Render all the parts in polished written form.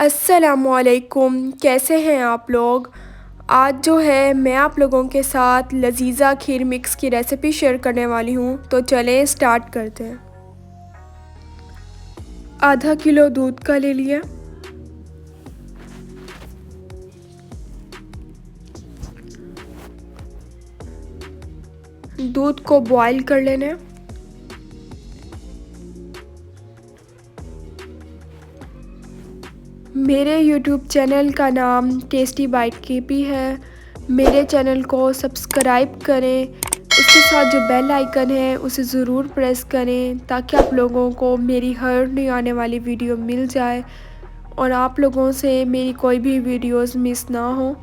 अस्सलामुअलैकुम, कैसे हैं आप लोग। आज जो है मैं आप लोगों के साथ लजीज़ा खीर मिक्स की रेसिपी शेयर करने वाली हूँ। तो चलें स्टार्ट करते हैं। आधा किलो दूध का ले लिया। दूध को बॉईल कर लेना है। मेरे YouTube चैनल का नाम टेस्टी बाइट केपी है। मेरे चैनल को सब्सक्राइब करें, उसके साथ जो बेल आइकन है उसे ज़रूर प्रेस करें ताकि आप लोगों को मेरी हर नई आने वाली वीडियो मिल जाए और आप लोगों से मेरी कोई भी वीडियोस मिस ना हो।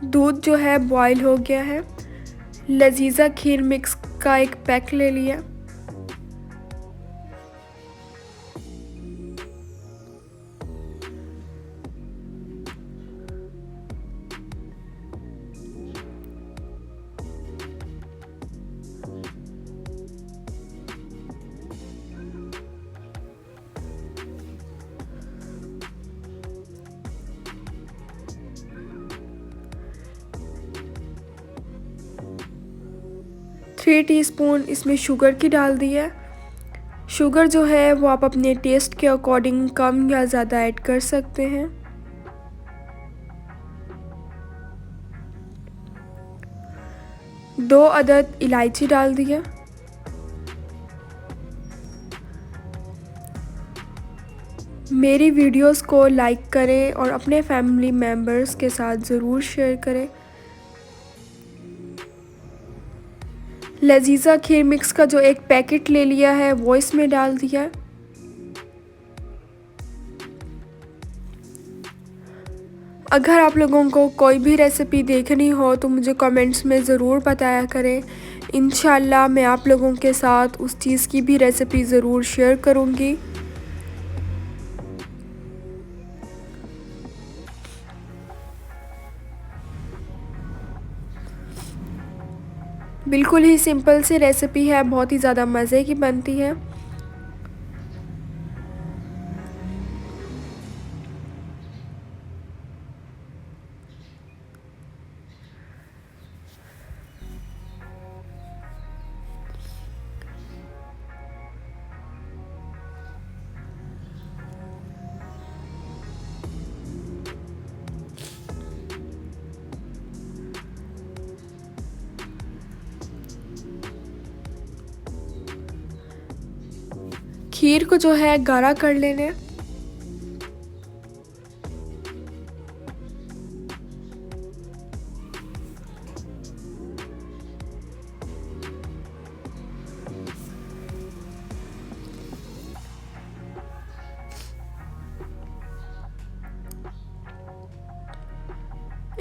दूध जो है बॉईल हो गया है। लजीज़ा खीर मिक्स का एक पैक ले लिया। थ्री टीस्पून इसमें शुगर की डाल दी है। शुगर जो है वो आप अपने टेस्ट के अकॉर्डिंग कम या ज़्यादा ऐड कर सकते हैं। दो अदद इलायची डाल दी है। मेरी वीडियोस को लाइक करें और अपने फैमिली मेम्बर्स के साथ ज़रूर शेयर करें। लजीज़ा खीर मिक्स का जो एक पैकेट ले लिया है वो इसमें डाल दिया। अगर आप लोगों को कोई भी रेसिपी देखनी हो तो मुझे कमेंट्स में ज़रूर बताया करें। इंशाल्लाह मैं आप लोगों के साथ उस चीज़ की भी रेसिपी ज़रूर शेयर करूँगी। बिल्कुल ही सिंपल सी रेसिपी है, बहुत ही ज़्यादा मज़े की बनती है। खीर को जो है गाढ़ा कर लेने।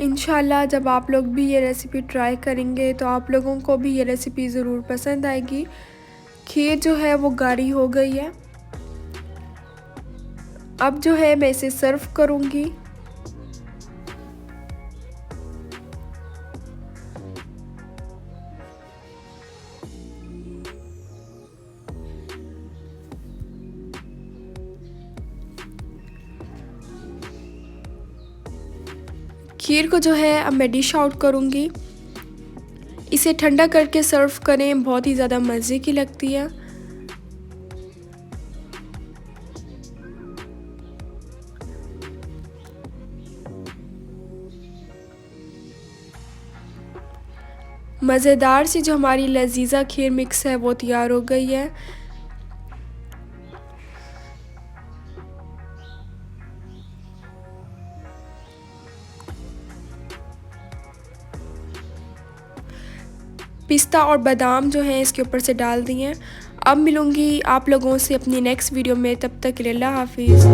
इंशाल्लाह जब आप लोग भी ये रेसिपी ट्राई करेंगे तो आप लोगों को भी ये रेसिपी ज़रूर पसंद आएगी। खीर जो है वो गाढ़ी हो गई है। अब जो है मैं इसे सर्व करूँगी। खीर को जो है अब मैं डिश आउट करूँगी। इसे ठंडा करके सर्व करें, बहुत ही ज़्यादा मज़े की लगती है। मज़ेदार सी जो हमारी लजीज़ा खीर मिक्स है वो तैयार हो गई है। पिस्ता और बादाम जो हैं इसके ऊपर से डाल दिए। अब मिलूँगी आप लोगों से अपनी नेक्स्ट वीडियो में, तब तक के लिए अल्लाह हाफिज़।